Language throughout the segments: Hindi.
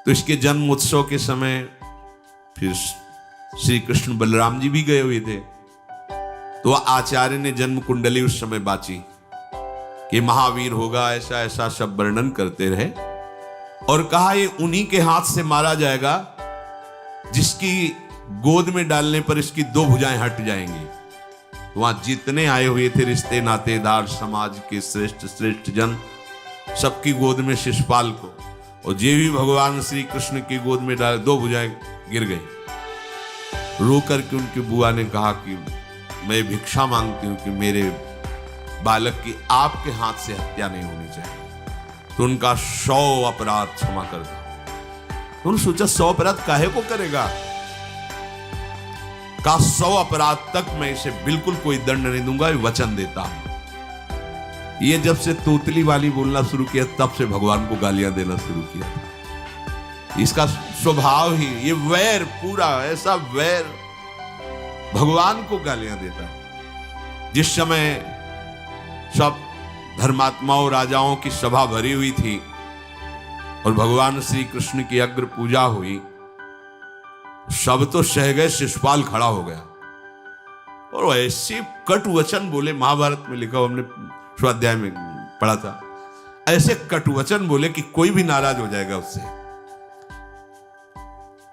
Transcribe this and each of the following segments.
तो इसके जन्म उत्सव के समय फिर श्री कृष्ण बलराम जी भी गए हुए थे। तो आचार्य ने जन्म कुंडली उस समय बाची कि महावीर होगा, ऐसा ऐसा सब वर्णन करते रहे और कहा ये उन्हीं के हाथ से मारा जाएगा जिसकी गोद में डालने पर इसकी 2 भुजाएं हट जाएंगी। तो वहां जितने आए हुए थे रिश्ते नातेदार, समाज के श्रेष्ठ श्रेष्ठ जन, सबकी गोद में शिशुपाल को, और जे भी भगवान श्री कृष्ण की गोद में डाले 2 भुजाएं गिर गई। रो करके उनकी बुआ ने कहा कि मैं भिक्षा मांगती हूं कि मेरे बालक की आपके हाथ से हत्या नहीं होनी चाहिए। तो उनका 100 अपराध क्षमा कर दो। तो उन्होंने सोचा 100 अपराध काहे को करेगा, का 100 अपराध तक मैं इसे बिल्कुल कोई दंड नहीं दूंगा, वचन देता हूं। ये जब से तोतली वाली बोलना शुरू किया तब से भगवान को गालियां देना शुरू किया। इसका स्वभाव ही ये वैर, पूरा ऐसा वैर, भगवान को गालियां देता। जिस समय सब धर्मात्माओं राजाओं की सभा भरी हुई थी और भगवान श्री कृष्ण की अग्र पूजा हुई, सब तो सह गए, शिशुपाल खड़ा हो गया और ऐसे कटु वचन बोले। महाभारत में लिखा, हमने स्वाध्याय में पढ़ा था, ऐसे कटु वचन बोले कि कोई भी नाराज हो जाएगा उससे।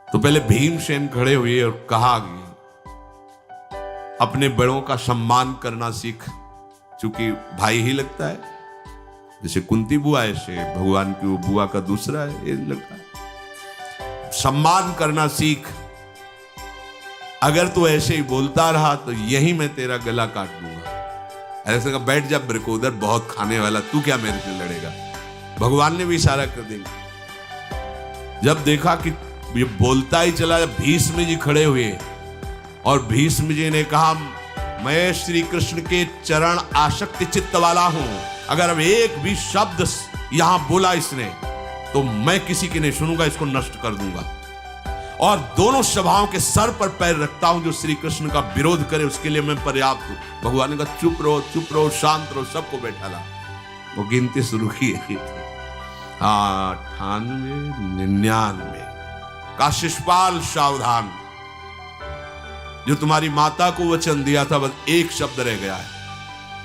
तो पहले भीमसेन खड़े हुए और कहा कि अपने बड़ों का सम्मान करना सीख, चूंकि भाई ही लगता है। जैसे कुंती बुआ, ऐसे भगवान की वो बुआ का दूसरा है, ये लगता है। सम्मान करना सीख, अगर तू ऐसे ही बोलता रहा तो यही मैं तेरा गला काट दूंगा। ऐसे कहा, बैठ जा ब्रिकोदर, बहुत खाने वाला, तू क्या मेरे से लड़ेगा। भगवान ने भी इशारा कर दिया। जब देखा कि ये बोलता ही चला, भीष्म जी खड़े हुए और भीष्म जी ने कहा, मैं श्री कृष्ण के चरण आसक्ति चित्त वाला हूं, अगर अब एक भी शब्द यहां बोला इसने तो मैं किसी की नहीं सुनूंगा, इसको नष्ट कर दूंगा। और दोनों सभाओं के सर पर पैर रखता हूं, जो श्री कृष्ण का विरोध करे उसके लिए मैं पर्याप्त हूं। भगवान ने कहा, चुप रहो, शांत रहो, सबको बैठा ला। वो गिनती शुरू की। 98, 99 का शिशुपाल सावधान, जो तुम्हारी माता को वचन दिया था, बस एक शब्द रह गया है,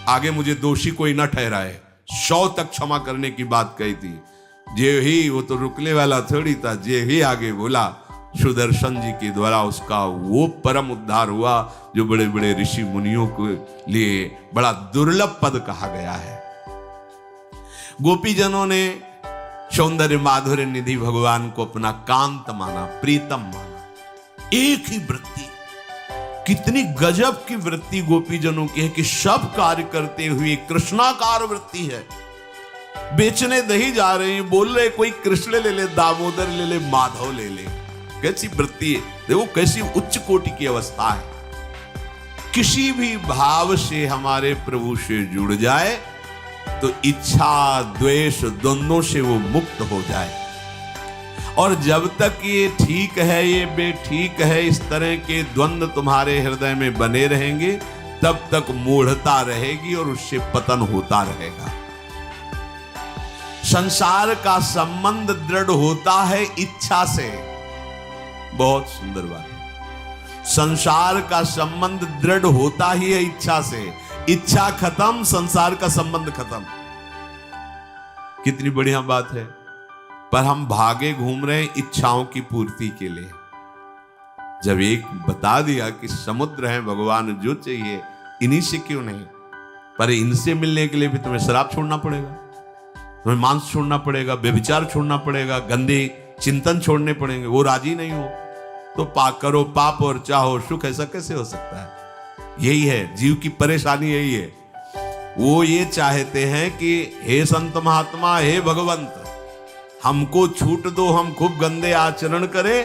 आगे मुझे दोषी कोई न ठहराए। 100 तक क्षमा करने की बात कही थी। जे ही, वो तो रुकने वाला थोड़ी था, जे ही आगे बोला, सुदर्शन जी के द्वारा उसका वो परम उद्धार हुआ जो बड़े बड़े ऋषि मुनियों के लिए बड़ा दुर्लभ पद कहा गया है। गोपीजनों ने सौंदर्य माधुर्य निधि भगवान को अपना कांत माना, प्रीतम माना। एक ही वृत्ति, कितनी गजब की वृत्ति गोपीजनों की है कि सब कार्य करते हुए कृष्णाकार वृत्ति है। बेचने दही जा रहे हैं, बोल रहे कोई कृष्ण ले ले, दामोदर ले ले, माधव ले ले। कैसी वृत्ति है, देखो कैसी उच्च कोटि की अवस्था है। किसी भी भाव से हमारे प्रभु से जुड़ जाए तो इच्छा द्वेष दोनों से वो मुक्त हो जाए। और जब तक ये ठीक है, ये बेठीक है, इस तरह के द्वंद्व तुम्हारे हृदय में बने रहेंगे, तब तक मूढ़ता रहेगी और उससे पतन होता रहेगा। संसार का संबंध दृढ़ होता है इच्छा से। बहुत सुंदर बात है। संसार का संबंध दृढ़ होता ही है इच्छा से। इच्छा खत्म, संसार का संबंध खत्म। कितनी बढ़िया बात है। पर हम भागे घूम रहे हैं इच्छाओं की पूर्ति के लिए। जब एक बता दिया कि समुद्र है भगवान, जो चाहिए इन्हीं से क्यों नहीं, पर इनसे मिलने के लिए भी तुम्हें शराब छोड़ना पड़ेगा, तुम्हें मांस छोड़ना पड़ेगा, व्यभिचार छोड़ना पड़ेगा, गंदे चिंतन छोड़ने पड़ेंगे। वो राजी नहीं हो तो करो पाप और चाहो सुख। ऐसा कैसे हो सकता है? यही है जीव की परेशानी, यही है। वो ये चाहते हैं कि हे संत महात्मा, हे भगवंत, हमको छूट दो, हम खूब गंदे आचरण करें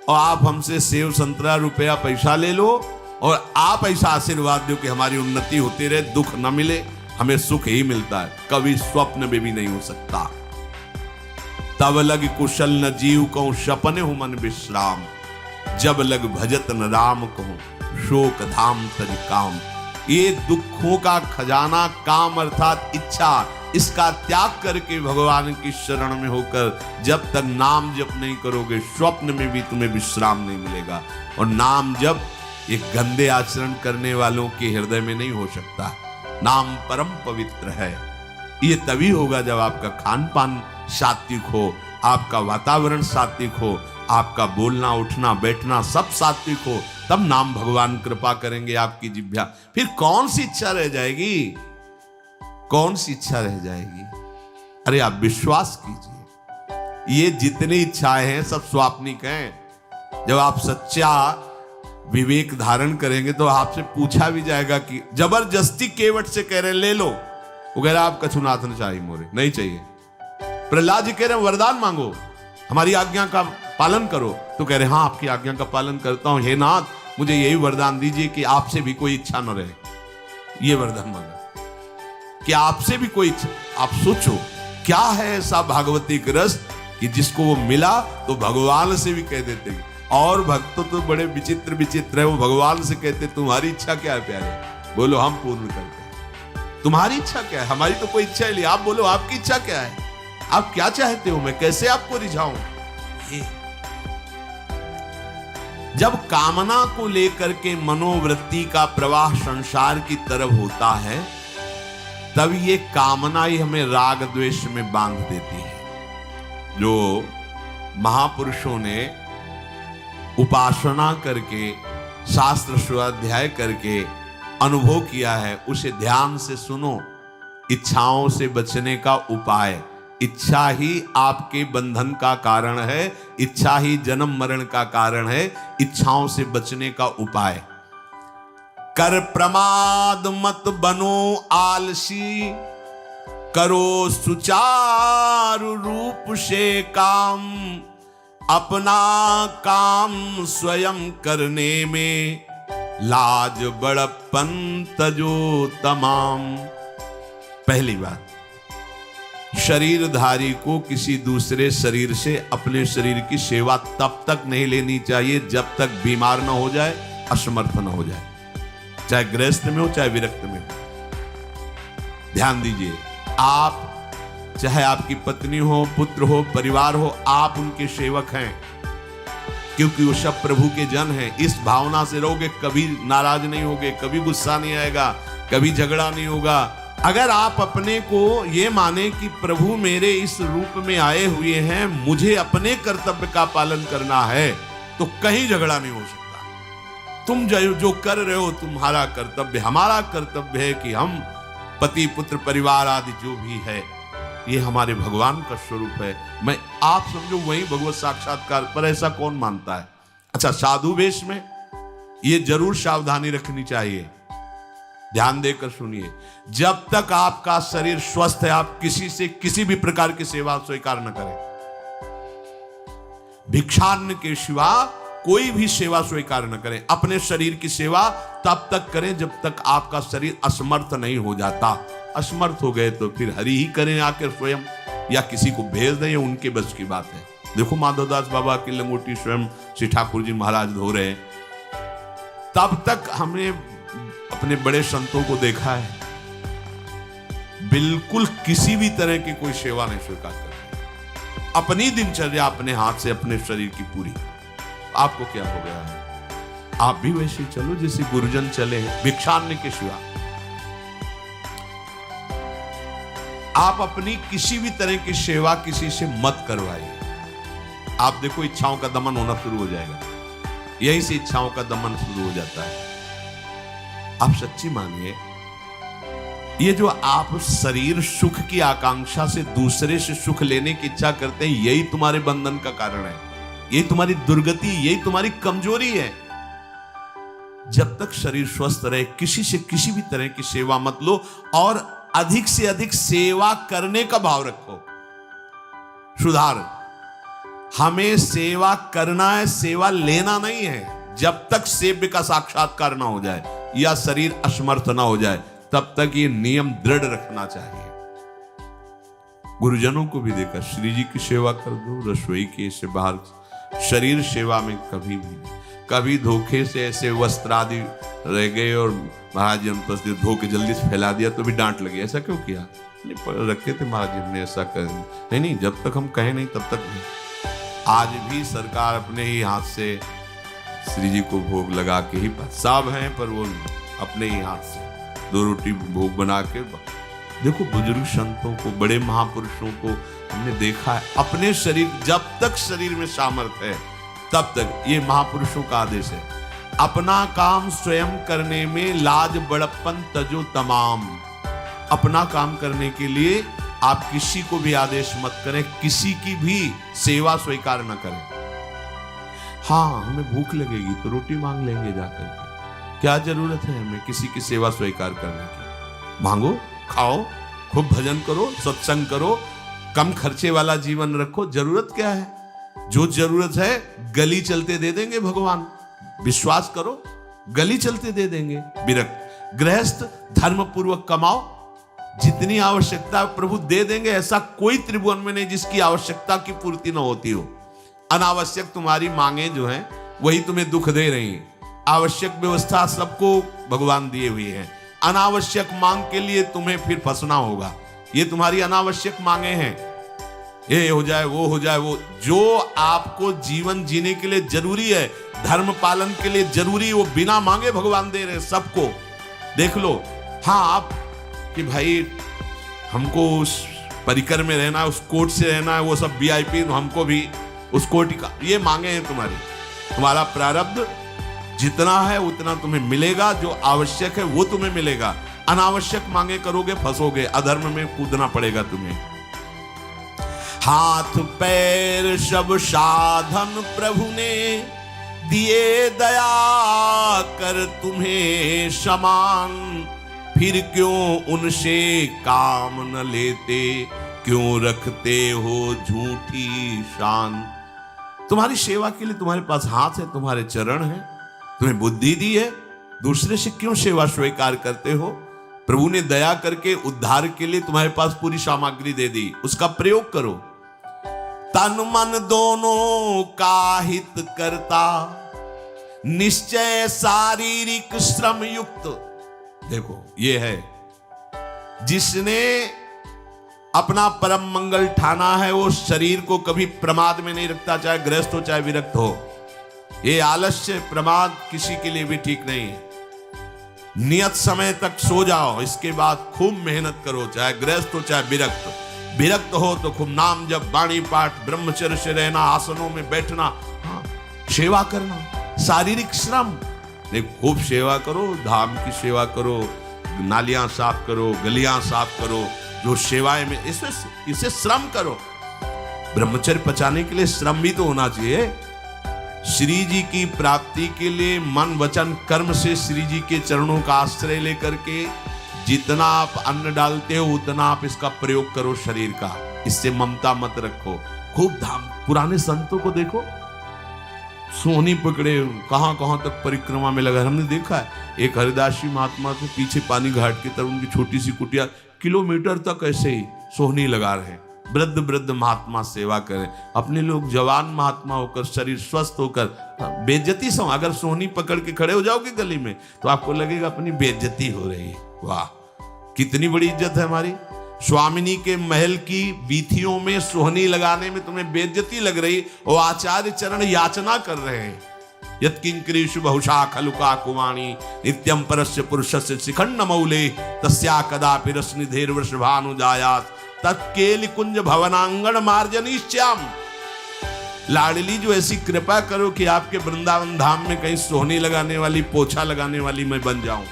और आप हमसे सेव संतरा रुपया पैसा ले लो और आप ऐसा आशीर्वाद दो कि हमारी उन्नति होती रहे, दुख न मिले, हमें सुख ही मिलता है। कभी स्वप्न में भी नहीं हो सकता। तब लग कुशल न जीव कहूं, सपने हूं मन विश्राम, जब लग भजत न राम कहूं, शोक धाम तज काम। ये दुखों का खजाना काम अर्थात इच्छा, इसका त्याग करके भगवान की शरण में होकर जब तक नाम जप नहीं करोगे, स्वप्न में भी तुम्हें विश्राम नहीं मिलेगा। और नाम जप एक गंदे आचरण करने वालों के हृदय में नहीं हो सकता। नाम परम पवित्र है। ये तभी होगा जब आपका खान पान सात्विक हो, आपका वातावरण सात्विक हो, आपका बोलना उठना बैठना सब सात्विक हो, तब नाम भगवान कृपा करेंगे आपकी जिह्वा। फिर कौन सी इच्छा रह जाएगी? कौन सी इच्छा रह जाएगी? अरे आप विश्वास कीजिए, ये जितनी इच्छाएं हैं सब स्वाप्निक हैं। जब आप सच्चा विवेक धारण करेंगे तो आपसे पूछा भी जाएगा कि जबरदस्ती केवट से कह रहे ले लो, वो कह रहे आप कछुनाथ न चाहिए, मोरे नहीं चाहिए। प्रहलाद जी कह रहे वरदान मांगो, हमारी आज्ञा का पालन करो, तो कह रहे हाँ आपकी आज्ञा का पालन करता हूं, हे नाथ मुझे यही वरदान दीजिए कि आपसे भी कोई इच्छा न रहे। ये वरदान मांगा कि आपसे भी कोई इच्छा। आप सोचो क्या है ऐसा भागवतिक रस कि जिसको वो मिला तो भगवान से भी कह देते। और भक्त तो बड़े विचित्र विचित्र है, वो भगवान से कहते तुम्हारी इच्छा क्या है प्यारे, बोलो हम पूर्ण करते हैं। तुम्हारी इच्छा क्या है? हमारी तो कोई इच्छा ही नहीं, आप बोलो आपकी इच्छा क्या है, आप क्या चाहते हो, मैं कैसे आपको रिझाऊं। जब कामना को लेकर के मनोवृत्ति का प्रवाह संसार की तरफ होता है, तब ये कामना ही हमें राग द्वेष में बांध देती है। जो महापुरुषों ने उपासना करके शास्त्र स्वाध्याय करके अनुभव किया है, उसे ध्यान से सुनो। इच्छाओं से बचने का उपाय, इच्छा ही आपके बंधन का कारण है, इच्छा ही जन्म मरण का कारण है। इच्छाओं से बचने का उपाय, कर प्रमाद मत बनो आलसी, करो सुचारु रूप से काम, अपना काम स्वयं करने में लाज बड़प्पन तजो तमाम। पहली बात, शरीरधारी को किसी दूसरे शरीर से अपने शरीर की सेवा तब तक नहीं लेनी चाहिए जब तक बीमार ना हो जाए, असमर्थ ना हो जाए, चाहे गृहस्थ में हो चाहे विरक्त में हो। ध्यान दीजिए, आप चाहे आपकी पत्नी हो, पुत्र हो, परिवार हो, आप उनके सेवक हैं, क्योंकि वो सब प्रभु के जन हैं। इस भावना से रहोगे, कभी नाराज नहीं होगे, कभी गुस्सा नहीं आएगा, कभी झगड़ा नहीं होगा। अगर आप अपने को ये माने कि प्रभु मेरे इस रूप में आए हुए हैं, मुझे अपने कर्तव्य का पालन करना है, तो कहीं झगड़ा नहीं हो सकता। तुम जो कर रहे हो तुम्हारा कर्तव्य, हमारा कर्तव्य है कि हम पति पुत्र परिवार आदि जो भी है, ये हमारे भगवान का स्वरूप है। मैं आप समझो वही भगवत साक्षात्कार, पर ऐसा कौन मानता है। अच्छा, साधु वेश में ये जरूर सावधानी रखनी चाहिए, ध्यान देकर सुनिए। जब तक आपका शरीर स्वस्थ है, आप किसी से किसी भी प्रकार की सेवा स्वीकार न करें। भिक्षान्न के सिवा कोई भी सेवा स्वीकार न करें। अपने शरीर की सेवा तब तक करें जब तक आपका शरीर असमर्थ नहीं हो जाता। असमर्थ हो गए तो फिर हरि ही करें आकर स्वयं, या किसी को भेज दें, या उनके बस की बात है। देखो माधवदास बाबा की लंगोटी स्वयं श्री ठाकुर जी महाराज धो रहे हैं। तब तक हमने अपने बड़े संतों को देखा है, बिल्कुल किसी भी तरह की कोई सेवा नहीं स्वीकार करते। अपनी दिनचर्या अपने हाथ से अपने शरीर की पूरी। आपको क्या हो गया है? आप भी वैसे चलो जैसे गुरुजन चले हैं, भिक्षान्न के सिवा। आप अपनी किसी भी तरह की सेवा किसी से मत करवाइए। आप देखो इच्छाओं का दमन होना शुरू हो जाएगा, यहीं से इच्छाओं का दमन शुरू हो जाता है। आप सच्ची मानिए, ये जो आप शरीर सुख की आकांक्षा से दूसरे से सुख लेने की इच्छा करते हैं, यही तुम्हारे बंधन का कारण है, यही तुम्हारी दुर्गति, यही तुम्हारी कमजोरी है। जब तक शरीर स्वस्थ रहे, किसी से किसी भी तरह की सेवा मत लो, और अधिक से अधिक सेवा करने का भाव रखो। सुधार, हमें सेवा करना है, सेवा लेना नहीं है। जब तक सेव्य का साक्षात्कार ना हो जाए या शरीर असमर्थ ना हो जाए, तब तक ये नियम दृढ़ रखना चाहिए। गुरुजनों को भी देखा, श्री जी की सेवा कर दो, रसोई के से बाहर शरीर सेवा में कभी भी नहीं। कभी धोखे से ऐसे वस्त्र आदि रह गए और महाराज जी धो के जल्दी से फैला दिया तो भी डांट लगी, ऐसा क्यों किया? नहीं रखे थे महाराज जी, हमने ऐसा कर नहीं नहीं, जब तक हम कहें नहीं तब तक नहीं। आज भी सरकार अपने ही हाथ से श्री जी को भोग लगा के ही, साहब हैं पर वो अपने ही हाथ से 2 रोटी भोग बना के। देखो बुजुर्ग संतों को, बड़े महापुरुषों को हमने देखा है, अपने शरीर, जब तक शरीर में सामर्थ्य है तब तक, ये महापुरुषों का आदेश है, अपना काम स्वयं करने में लाज बड़प्पन तजो तमाम। अपना काम करने के लिए आप किसी को भी आदेश मत करें, किसी की भी सेवा स्वीकार न करें। हाँ, हमें भूख लगेगी तो रोटी मांग लेंगे जाकर के, क्या जरूरत है हमें किसी की सेवा स्वीकार करने की। मांगो, खाओ, खूब भजन करो, सत्संग करो, कम खर्चे वाला जीवन रखो। जरूरत क्या है? जो जरूरत है गली चलते दे देंगे भगवान, विश्वास करो, गली चलते दे देंगे। विरक्त गृहस्थ धर्म पूर्वक कमाओ, जितनी आवश्यकता प्रभु दे देंगे। ऐसा कोई त्रिभुवन में नहीं जिसकी आवश्यकता की पूर्ति न होती हो। अनावश्यक तुम्हारी मांगे जो हैं वही तुम्हें दुख दे रही हैं। आवश्यक व्यवस्था सबको भगवान दिए हुए हैं, अनावश्यक मांग के लिए तुम्हें फिर फंसना होगा। ये तुम्हारी अनावश्यक मांगे हैं, ये हो जाए, वो हो जाए, वो जो आपको जीवन जीने के लिए जरूरी है, धर्म पालन के लिए जरूरी, वो बिना मांगे भगवान दे रहे हैं सबको। देख लो। हाँ, आप कि भाई हमको उस परिकर में रहना है, उस कोर्ट से रहना है, वो सब वीआईपी, हमको भी उस कोर्ट का, ये मांगे हैं तुम्हारी। तुम्हारा प्रारब्ध जितना है उतना तुम्हें मिलेगा, जो आवश्यक है वो तुम्हें मिलेगा। अनावश्यक मांगे करोगे फंसोगे, अधर्म में कूदना पड़ेगा तुम्हें। हाथ पैर सब साधन प्रभु ने दिए, दया कर तुम्हें समान, फिर क्यों उनसे काम न लेते, क्यों रखते हो झूठी शान। तुम्हारी सेवा के लिए तुम्हारे पास हाथ है, तुम्हारे चरण हैं, तुम्हें बुद्धि दी है, दूसरे से क्यों सेवा स्वीकार करते हो? प्रभु ने दया करके उद्धार के लिए तुम्हारे पास पूरी सामग्री दे दी, उसका प्रयोग करो। तन मन दोनों का हित करता, निश्चय शारीरिक श्रम युक्त। देखो, ये है जिसने अपना परम मंगल ठाना है, वो शरीर को कभी प्रमाद में नहीं रखता, चाहे गृहस्थ हो चाहे विरक्त हो। ये आलस्य प्रमाद किसी के लिए भी ठीक नहीं है। नियत समय तक सो जाओ, इसके बाद खूब मेहनत करो, चाहे गृहस्थ हो चाहे विरक्त। विरक्त हो तो खूब नाम जप, वाणी पाठ, ब्रह्मचर्य से रहना, आसनों में बैठना, हाँ, सेवा करना, शारीरिक श्रम। खूब सेवा करो, धाम की सेवा करो, नालियां साफ करो, गलियां साफ करो, जो सेवाएं में इसे श्रम करो। ब्रह्मचर्य पचाने के लिए श्रम भी तो होना चाहिए। श्री जी की प्राप्ति के लिए मन वचन कर्म से श्री जी के चरणों का आश्रय लेकर के जितना आप अन्न डालते हो उतना आप इसका प्रयोग करो शरीर का। इससे ममता मत रखो। खूब धाम। पुराने संतों को देखो, सोहनी पकड़े कहां कहां तक परिक्रमा में लगा। हमने देखा है एक हरिदास जी महात्मा को पीछे पानी घाट की तरफ उनकी छोटी सी कुटिया, किलोमीटर तक ऐसे ही सोहनी लगा रहे। वृद्ध वृद्ध महात्मा सेवा करें। अपने लोग जवान महात्मा होकर, शरीर स्वस्थ होकर, बेइज्जती से अगर सोहनी पकड़ के खड़े हो जाओगे गली में तो आपको लगेगा अपनी बेइज्जती हो रही है। वाह, कितनी बड़ी इज्जत है हमारी। स्वामिनी के महल की वीथियों में सोहनी लगाने में तुम्हें बेइज्जती लग रही, और आचार्य चरण याचना कर रहे हैं। यत्किंकरीषु बहुशा खलुका कुमाणी नित्यं परस्य पुरुषस्य शिखंड मौले तस्या कदापि रसनिधेर वृषभानुजायात तत्केल कुंज भवनांगण मार्जनीश्याम। लाडली जो ऐसी कृपा करो कि आपके वृंदावन धाम में कहीं सोहनी लगाने वाली, पोछा लगाने वाली मैं बन जाऊं।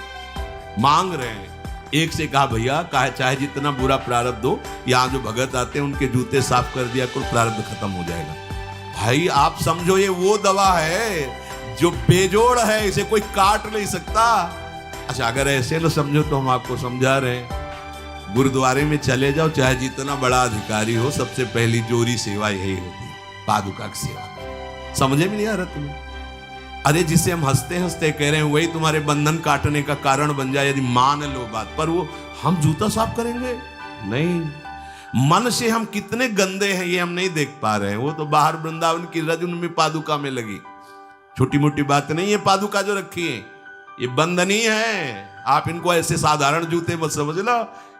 मांग रहे हैं। एक से कहा भैया चाहे जितना बुरा प्रारब्ध हो, यहाँ जो भगत आते हैं उनके जूते साफ कर दिया करो, प्रारब्ध खत्म हो जाएगा। भाई आप समझो ये वो दवा है जो बेजोड़ है, इसे कोई काट नहीं सकता। अच्छा, अगर ऐसे न समझो तो हम आपको समझा रहे हैं। गुरुद्वारे में चले जाओ, चाहे जितना बड़ा अधिकारी हो, सबसे पहली जोरी सेवा यही होती है, पादुका की सेवा। समझे में नहीं आ रहा तुम्हें? अरे जिसे हम हंसते हंसते कह रहे हैं वही तुम्हारे बंधन काटने का कारण बन जाए, यदि मान लो बात। पर वो हम जूता साफ करेंगे नहीं। मन से हम कितने गंदे हैं ये हम नहीं देख पा रहे हैं। वो तो बाहर वृंदावन की रज उनमें पादुका में लगी, छोटी मोटी बात नहीं है। पादुका जो रखी है ये बंधनी है। आप इनको ऐसे साधारण जूते मत समझ लो,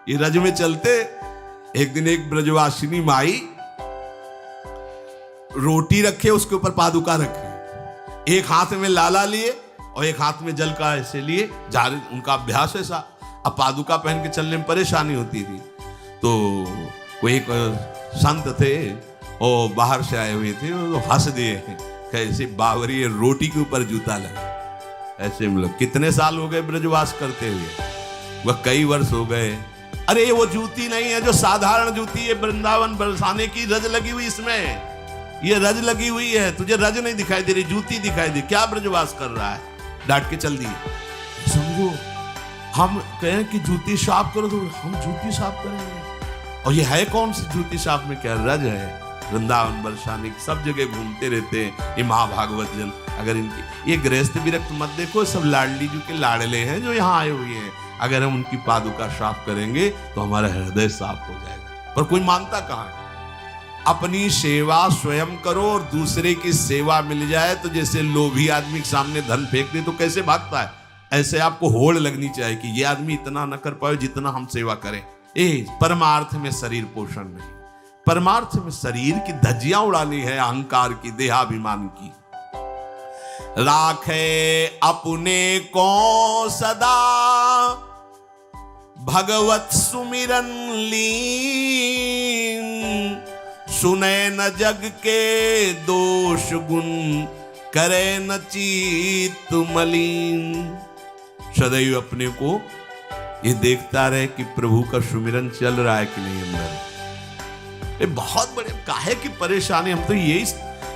ये रज में चलते। एक दिन एक ब्रजवासिनी माई रोटी रखे, उसके ऊपर पादुका रखे, एक हाथ में लाला लिए और एक हाथ में जल का ऐसे लिए, जारी उनका अभ्यास ऐसा। अब पादुका पहन के चलने में परेशानी होती थी, तो कोई एक संत थे और बाहर से आए हुए थे, वो हंस दिए कैसे बावरी रोटी के ऊपर जूता लगा। ऐसे मतलब कितने साल हो गए ब्रजवास करते हुए, वह कई वर्ष हो गए। अरे ये वो जूती नहीं है जो साधारण जूती है वृंदावन बरसाने की, रज लगी हुई इसमें, ये रज लगी हुई है, तुझे रज नहीं दिखाई दे रही, जूती दिखाई दे, क्या ब्रजवास कर रहा है। डांट के चल दिए। समझो, हम कहें कि जूती साफ करो तो हम जूती साफ करेंगे, और ये है कौन सी जूती साफ में, क्या रज है। वृंदावन बरसाने की सब जगह घूमते रहते हैं ये महाभागवत जन। अगर इनकी ये गृहस्थ विरक्त मत देखो, सब लाडली जी के लाडले हैं जो यहाँ आए हुए हैं। अगर हम उनकी पादुका साफ करेंगे तो हमारा हृदय साफ हो जाएगा। पर कोई मानता कहाँ है। अपनी सेवा स्वयं करो और दूसरे की सेवा मिल जाए तो जैसे लोभी आदमी के सामने धन फेंक दे तो कैसे भागता है, ऐसे आपको होड़ लगनी चाहिए कि ये आदमी इतना न कर पाए जितना हम सेवा करें। परमार्थ में शरीर पोषण नहीं, परमार्थ में शरीर की धज्जियां उड़ानी है, अहंकार की, देहाभिमान की। राखे अपने को सदा भगवत सुमिरन लीन, सुने न जग के दोष गुण, करे न चित्त मलिन। सदैव अपने को ये देखता रहे कि प्रभु का सुमिरन चल रहा है कि नहीं अंदर। ये बहुत बड़े काहे की परेशानी, हम तो यही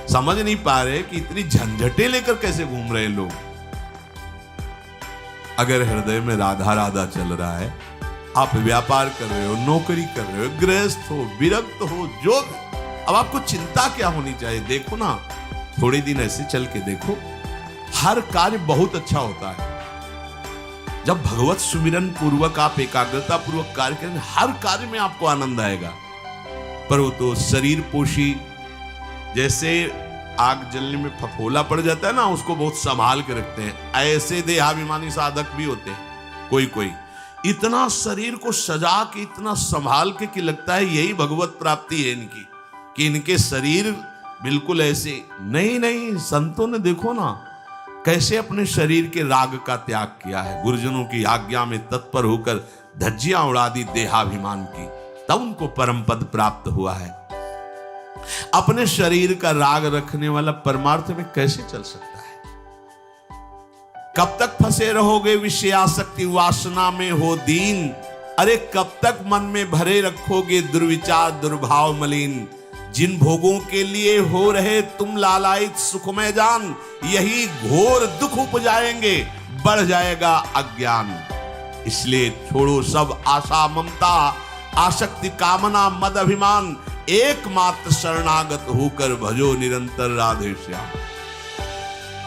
समझ नहीं पा रहे कि इतनी झंझटें लेकर कैसे घूम रहे लोग। अगर हृदय में राधा राधा चल रहा है, आप व्यापार कर रहे हो, नौकरी कर रहे हो, गृहस्थ हो, विरक्त हो, जो अब आपको चिंता क्या होनी चाहिए। देखो ना, थोड़े दिन ऐसे चल के देखो, हर कार्य बहुत अच्छा होता है जब भगवत सुमिरन पूर्वक आप एकाग्रता पूर्वक कार्य करें, हर कार्य में आपको आनंद आएगा। पर वो तो शरीर पोषी, जैसे आग जलने में फफोला पड़ जाता है ना, उसको बहुत संभाल के रखते हैं, ऐसे देहाभिमानी साधक भी होते हैं। कोई इतना शरीर को सजा के, इतना संभाल के कि लगता है यही भगवत प्राप्ति है इनकी, कि इनके शरीर बिल्कुल ऐसे नहीं। संतों ने देखो ना कैसे अपने शरीर के राग का त्याग किया है, गुरुजनों की आज्ञा में तत्पर होकर धज्जियां उड़ा दी देहाभिमान की, तब उनको परम पद प्राप्त हुआ है। अपने शरीर का राग रखने वाला परमार्थ में कैसे चल सकता है। कब तक फंसे रहोगे विषयासक्ति वासना में हो दीन, अरे कब तक मन में भरे रखोगे दुर्विचार दुर्भाव मलिन। जिन भोगों के लिए हो रहे तुम लालायित सुखमय जान, यही घोर दुख उपजाएंगे, बढ़ जाएगा अज्ञान। इसलिए छोड़ो सब आशा ममता, आसक्ति कामना मद अभिमान, एकमात्र शरणागत होकर भजो निरंतर राधे श्याम।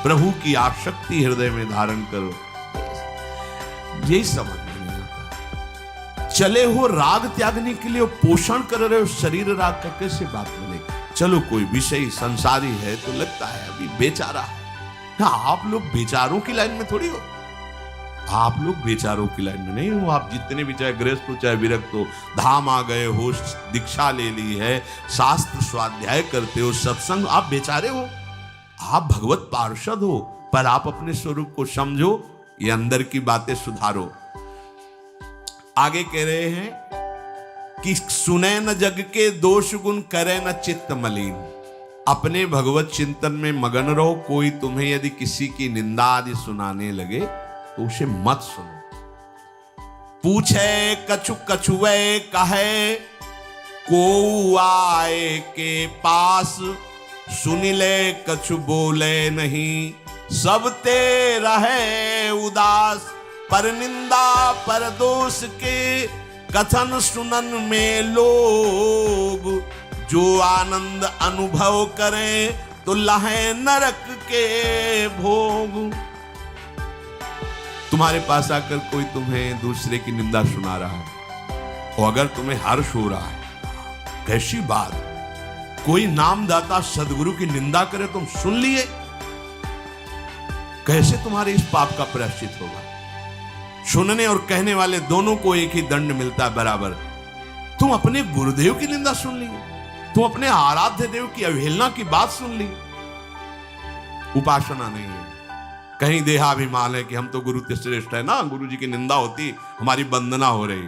प्रभु की आसक्ति हृदय में धारण करो, यही समझ में नहीं आता। चले हो राग त्यागने के लिए, पोषण कर रहे हो शरीर राग का, कैसे बात बनेगी। चलो कोई विषय संसारी है तो लगता है अभी बेचारा है। हाँ, आप लोग बेचारों की लाइन में थोड़ी हो, आप लोग बेचारों की लाइन में नहीं हो। आप जितने भी, चाहे गृहस्थ हो चाहे विरक्त हो, धाम आ गए हो, दीक्षा ले ली है, शास्त्र स्वाध्याय करते हो, सत्संग, आप बेचारे हो, आप भगवत पार्षद हो। पर आप अपने स्वरूप को समझो, ये अंदर की बातें सुधारो। आगे कह रहे हैं कि सुने न जग के दोष गुण, करे न चित्त मलिन। अपने भगवत चिंतन में मगन रहो। कोई तुम्हें यदि किसी की निंदा आदि सुनाने लगे तो उसे मत सुनो। पूछे कछु कछुए कहे, को आए के पास, सुन ले कछु बोले नहीं, सब ते रहे उदास। पर निंदा पर दोष के, कथन सुनन में लोग, जो आनंद अनुभव करें तो लहे नरक के भोग। तुम्हारे पास आकर कोई तुम्हें दूसरे की निंदा सुना रहा है और अगर तुम्हें हर्ष हो रहा है, कैसी बात, कोई नामदाता सदगुरु की निंदा करे तुम सुन लिए, कैसे तुम्हारे इस पाप का प्रायश्चित होगा। सुनने और कहने वाले दोनों को एक ही दंड मिलता है बराबर। तुम अपने गुरुदेव की निंदा सुन ली, तुम अपने आराध्य देव की अवहेलना की बात सुन ली। उपासना नहीं है, कहीं देहाभिमान है कि हम तो गुरु से श्रेष्ठ है ना, गुरु जी की निंदा होती हमारी वंदना हो रही।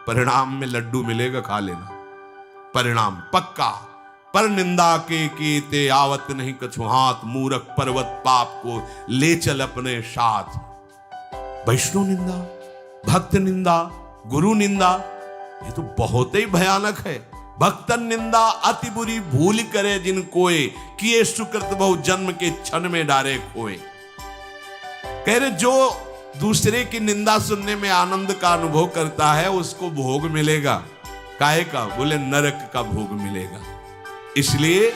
परिणाम में लड्डू मिलेगा, खा लेना, परिणाम पक्का। पर निंदा के कीते आवत नहीं कछु हाथ, मूरख पर्वत पाप को ले चल अपने साथ। वैष्णव निंदा, भक्त निंदा, गुरु निंदा, ये तो बहुत ही भयानक है। भक्तन निंदा अति बुरी भूल करे जिन कोय, किए सुकृत बहु जन्म के क्षण में डारे खोए। कह रहे जो दूसरे की निंदा सुनने में आनंद का अनुभव करता है उसको भोग मिलेगा। काहे का? बोले नरक का भोग मिलेगा। इसलिए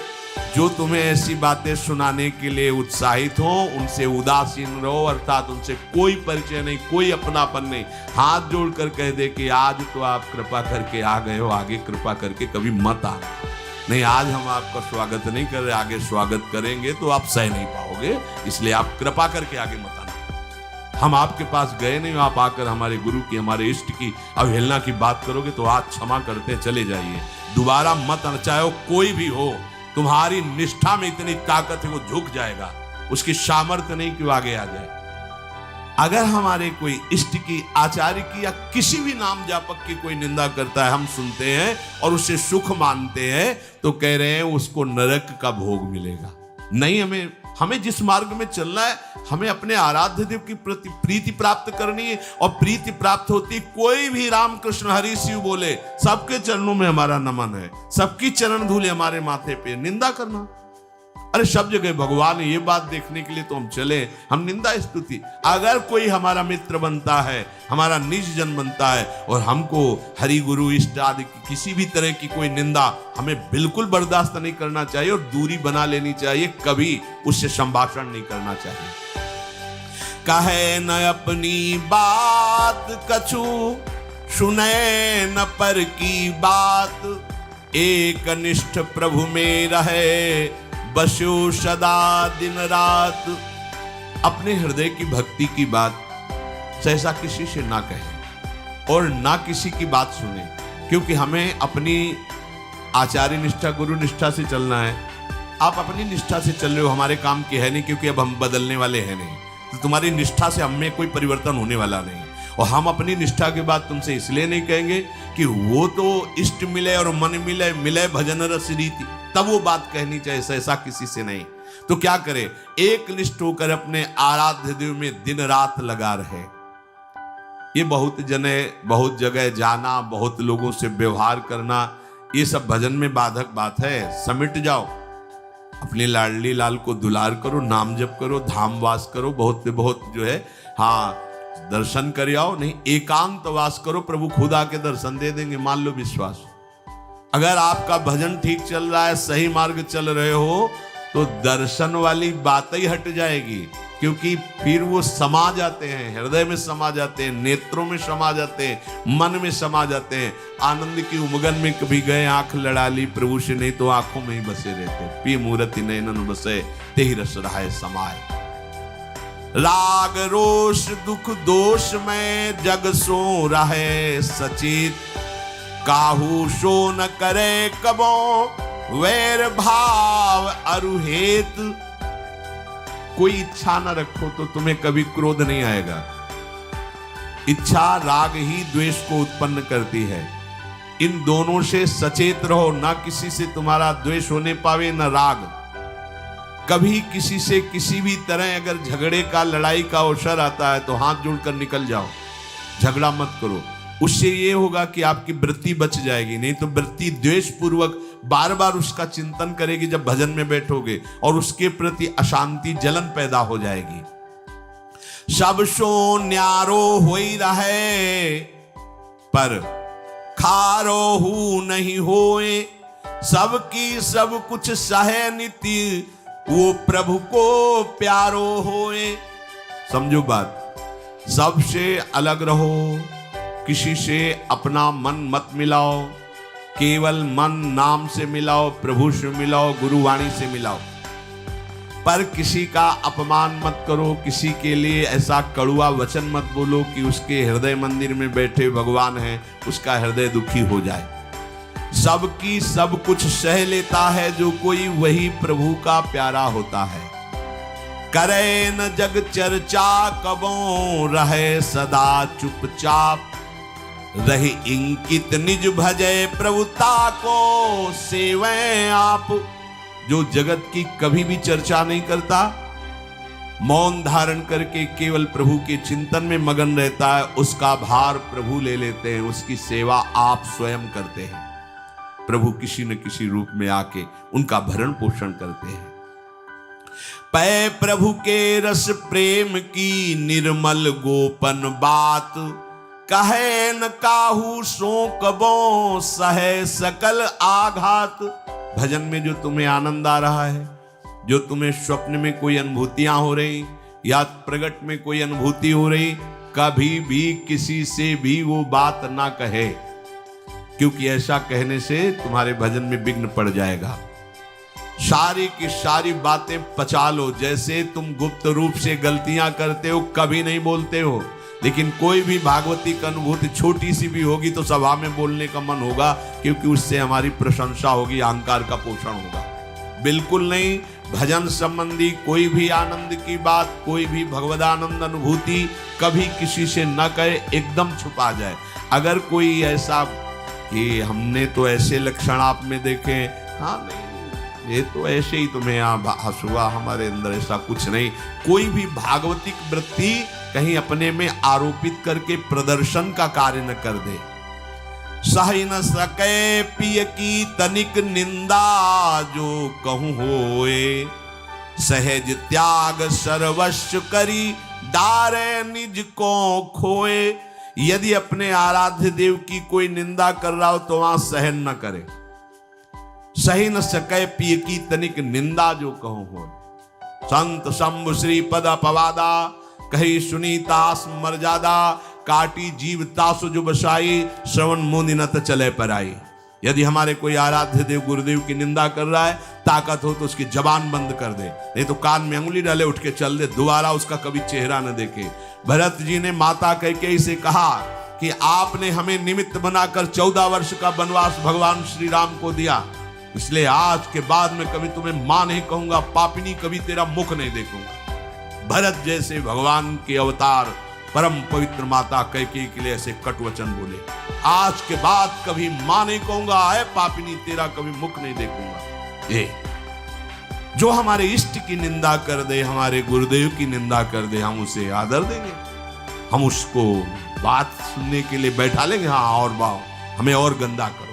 जो तुम्हें ऐसी बातें सुनाने के लिए उत्साहित हो उनसे उदासीन रहो, अर्थात उनसे कोई परिचय नहीं, कोई अपनापन नहीं। हाथ जोड़कर कह दे कि आज तो आप कृपा करके आ गए हो, आगे कृपा करके कभी मत आना। नहीं, आज हम आपका स्वागत नहीं कर रहे, आगे स्वागत करेंगे तो आप सह नहीं पाओगे, इसलिए आप कृपा करके आगे मत आना। हम आपके पास गए नहीं, आप आकर हमारे गुरु की, हमारे इष्ट की अवहेलना की बात करोगे तो आज क्षमा करते चले जाइए, दोबारा मत आना। चाहे वो कोई भी हो, तुम्हारी निष्ठा में इतनी ताकत है वो झुक जाएगा, उसकी सामर्थ्य नहीं कि वो आगे आ जाए। अगर हमारे कोई इष्ट की, आचार्य की या किसी भी नाम जापक की कोई निंदा करता है, हम सुनते हैं और उसे सुख मानते हैं, तो कह रहे हैं उसको नरक का भोग मिलेगा। नहीं, हमें जिस मार्ग में चलना है, हमें अपने आराध्य देव की प्रति प्रीति प्राप्त करनी है। और प्रीति प्राप्त होती, कोई भी राम कृष्ण हरि शिव बोले, सबके चरणों में हमारा नमन है, सबकी चरण धूले हमारे माथे पे। निंदा करना, अरे सब जगह भगवान ये बात देखने के लिए तो हम चले, हम निंदा स्तुति। अगर कोई हमारा मित्र बनता है, हमारा निज जन बनता है और हमको हरि गुरु इष्ट आदि किसी भी तरह की कोई निंदा, हमें बिल्कुल बर्दाश्त नहीं करना चाहिए और दूरी बना लेनी चाहिए, कभी उससे संभाषण नहीं करना चाहिए। कहे न अपनी बात कछु, सुने न पर की बात, एक निष्ठ प्रभु में रहे बसो सदा दिन रात। अपने हृदय की भक्ति की बात सहसा किसी से ना कहें और ना किसी की बात सुने, क्योंकि हमें अपनी आचार्य निष्ठा, गुरु निष्ठा से चलना है। आप अपनी निष्ठा से चल रहे हो, हमारे काम की है नहीं, क्योंकि अब हम बदलने वाले हैं नहीं, तो तुम्हारी निष्ठा से हमें कोई परिवर्तन होने वाला नहीं। और हम अपनी निष्ठा के बाद तुमसे इसलिए नहीं कहेंगे कि वो तो इष्ट मिले और मन मिले, मिले भजन रस रीति, तब वो बात कहनी चाहिए, ऐसा किसी से नहीं। तो क्या करे, एक निष्ठ होकर अपने आराध्य देव में दिन रात लगा रहे। ये बहुत जगह जाना, बहुत लोगों से व्यवहार करना, ये सब भजन में बाधक बात है। समिट जाओ, अपने लाडली लाल को दुलार करो, नाम जप करो, धाम वास करो, बहुत जो है, हाँ दर्शन कर आओ। नहीं, एकांत वास करो, प्रभु खुद आके दर्शन दे देंगे, मान लो विश्वास। अगर आपका भजन ठीक चल रहा है, सही मार्ग चल रहे हो, तो दर्शन वाली बात ही हट जाएगी, क्योंकि फिर वो समा जाते हैं, हृदय में समा जाते हैं, नेत्रों में समा जाते हैं, मन में समा जाते हैं। आनंद की उमगन में कभी गए, आंख लड़ा ली प्रभु से, नहीं तो आंखों में ही बसे रहते। पी मूर्ति नयनन बसे, तेहि रस रहाए समाए। राग रोष दुख दोष में जग सो रहे सचेत, काहू सो न करे कबो वैर भाव अरुहेत। कोई इच्छा न रखो तो तुम्हें कभी क्रोध नहीं आएगा। इच्छा राग ही द्वेष को उत्पन्न करती है। इन दोनों से सचेत रहो, ना किसी से तुम्हारा द्वेष होने पावे न राग। कभी किसी से किसी भी तरह अगर झगड़े का, लड़ाई का अवसर आता है तो हाथ जोड़कर निकल जाओ, झगड़ा मत करो। उससे ये होगा कि आपकी वृत्ति बच जाएगी, नहीं तो वृत्ति द्वेष पूर्वक बार बार उसका चिंतन करेगी जब भजन में बैठोगे, और उसके प्रति अशांति, जलन पैदा हो जाएगी। सब सो न्यारो होई रहे, पर खारो हु नहीं होए, सबकी सब कुछ सहे नीति, वो प्रभु को प्यारो होए। समझो बात, सबसे अलग रहो, किसी से अपना मन मत मिलाओ, केवल मन नाम से मिलाओ, प्रभु से मिलाओ, गुरुवाणी से मिलाओ। पर किसी का अपमान मत करो, किसी के लिए ऐसा कड़ुआ वचन मत बोलो कि उसके हृदय मंदिर में बैठे भगवान हैं, उसका हृदय दुखी हो जाए। सबकी सब कुछ सह लेता है जो कोई, वही प्रभु का प्यारा होता है। करे न जग चर्चा कबों, रहे सदा चुपचाप, रही इंकित निज भजय प्रभुता को सेवै आप। जो जगत की कभी भी चर्चा नहीं करता, मौन धारण करके केवल प्रभु के चिंतन में मगन रहता है, उसका भार प्रभु ले लेते हैं, उसकी सेवा आप स्वयं करते हैं। प्रभु किसी न किसी रूप में आके उनका भरण पोषण करते हैं। पै प्रभु के रस प्रेम की निर्मल गोपन बात, कहे न काहू सो कबों, सहे सकल आघात। भजन में जो तुम्हें आनंद आ रहा है, जो तुम्हें स्वप्न में कोई अनुभूतियां हो रही या प्रगट में कोई अनुभूति हो रही, कभी भी किसी से भी वो बात ना कहे, क्योंकि ऐसा कहने से तुम्हारे भजन में विघ्न पड़ जाएगा। सारी की सारी बातें पचा लो। जैसे तुम गुप्त रूप से गलतियां करते हो, कभी नहीं बोलते हो, लेकिन कोई भी भागवती की अनुभूति छोटी सी भी होगी तो सभा में बोलने का मन होगा, क्योंकि उससे हमारी प्रशंसा होगी, अहंकार का पोषण होगा। बिल्कुल नहीं। भजन संबंधी कोई भी आनंद की बात, कोई भी भगवदानंद अनुभूति कभी किसी से न कहे, एकदम छुपा जाए। अगर कोई ऐसा कि हमने तो ऐसे लक्षण आप में देखे, हाँ नहीं ये तो ऐसे ही तुम्हें यहाँ हंसुआ, हमारे अंदर ऐसा कुछ नहीं। कोई भी भागवतिक वृत्ति कहीं अपने में आरोपित करके प्रदर्शन का कार्य न कर दे। सह न सके पिय की तनिक निंदा, जो कहूं होए, सहज त्याग सर्वस्व करी, डारे निज को खोए। यदि अपने आराध्य देव की कोई निंदा कर रहा हो तो वहां सहन न करे। सही न सके पिय की तनिक निंदा, जो कहूं हो। संत शंभु श्री पद अपवादा, कही सुनीतास मर्यादा, काटी जीव तासु जो बसाई, श्रवण मुनि न त चले पराई। यदि हमारे कोई आराध्य देव गुरुदेव की निंदा कर रहा है, ताकत हो तो उसकी जबान बंद कर दे, नहीं तो कान में अंगुली डाले उठ के चल दे, दोबारा उसका कभी चेहरा न देखे। भरत जी ने माता कैकेयी से कहा कि आपने हमें निमित्त बनाकर 14 वर्ष का वनवास भगवान श्री राम को दिया, इसलिए आज के बाद में कभी तुम्हें मां नहीं कहूंगा, पापिनी कभी तेरा मुख नहीं देखूंगा। भरत जैसे भगवान के अवतार परम पवित्र माता कैकेयी के लिए ऐसे कटु वचन बोले, आज के बाद कभी मां नहीं कहूंगा, है पापिनी तेरा कभी मुख नहीं देखूंगा। ये जो हमारे इष्ट की निंदा कर दे, हमारे गुरुदेव की निंदा कर दे, हम उसे आदर देंगे, हम उसको बात सुनने के लिए बैठा लेंगे। हाँ और बाओ, हमें और गंदा करो।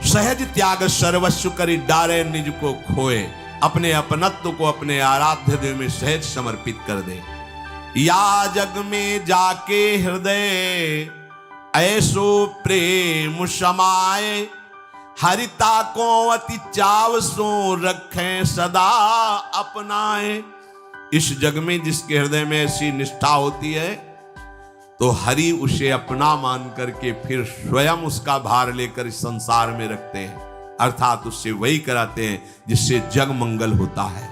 सहज त्याग सर्वस्व करी, डारे निज को खोए। अपने अपनत्व को अपने आराध्य देव में सहज समर्पित कर दे। या जग में जाके हृदय ऐसो प्रेम समाए, हरिता को अति चाव सो रखें सदा अपनाए। इस जग में जिसके हृदय में ऐसी निष्ठा होती है, तो हरि उसे अपना मान करके फिर स्वयं उसका भार लेकर इस संसार में रखते हैं, अर्थात उससे वही कराते हैं जिससे जग मंगल होता है।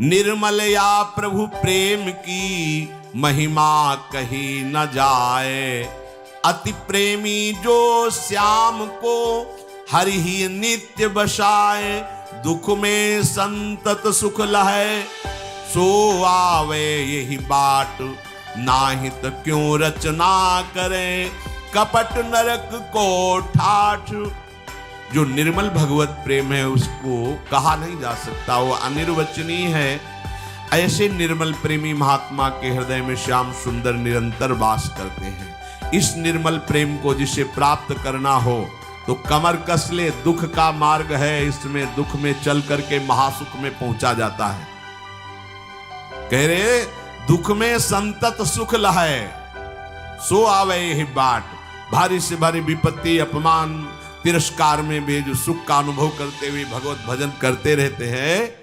निर्मल या प्रभु प्रेम की महिमा कही न जाए, अति प्रेमी जो श्याम को हरि ही नित्य बसाए। दुख में संतत सुख लहे, सो आवे यही बाट, नाहित क्यों रचना करे, कपट नरक को ठाठ। जो निर्मल भगवत प्रेम है उसको कहा नहीं जा सकता, वो अनिर्वचनीय है। ऐसे निर्मल प्रेमी महात्मा के हृदय में श्याम सुंदर निरंतर वास करते हैं। इस निर्मल प्रेम को जिसे प्राप्त करना हो तो कमर कस ले, दुख का मार्ग है, इसमें दुख में चल करके महासुख में पहुंचा जाता है। कह रहे दुख में संतत सुख लहे, सो आवे यही बाट। भारी से भारी विपत्ति, अपमान, तिरस्कार में भी जो सुख का अनुभव करते हुए भगवत भजन करते रहते हैं,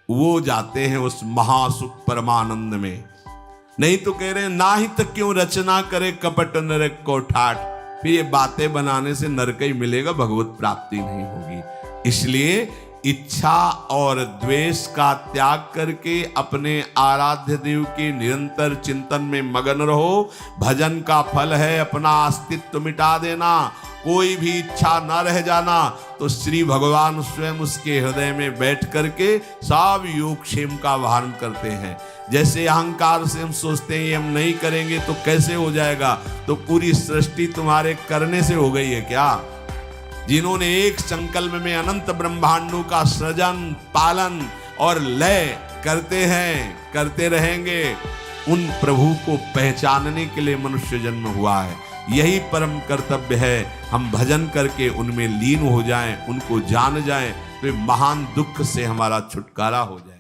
वो जाते हैं उस महासुख परमानंद में। नहीं तो कह रहे नाहित क्यों रचना करे, कपट नरक को ठाठ। फिर ये बातें बनाने से नरक ही मिलेगा, भगवत प्राप्ति नहीं होगी। इसलिए इच्छा और द्वेष का त्याग करके अपने आराध्य देव के निरंतर चिंतन में मगन रहो। भजन का फल है अपना अस्तित्व मिटा देना, कोई भी इच्छा न रह जाना। तो श्री भगवान स्वयं उसके हृदय में बैठ करके सब योगक्षेम का वाहन करते हैं। जैसे अहंकार से हम सोचते हैं ये हम नहीं करेंगे तो कैसे हो जाएगा, तो पूरी सृष्टि तुम्हारे करने से हो गई है क्या? जिन्होंने एक संकल्प में अनंत ब्रह्मांडों का सृजन, पालन और लय करते हैं, करते रहेंगे, उन प्रभु को पहचानने के लिए मनुष्य जन्म हुआ है। यही परम कर्तव्य है, हम भजन करके उनमें लीन हो जाएं, उनको जान जाएं, तो महान दुख से हमारा छुटकारा हो जाए।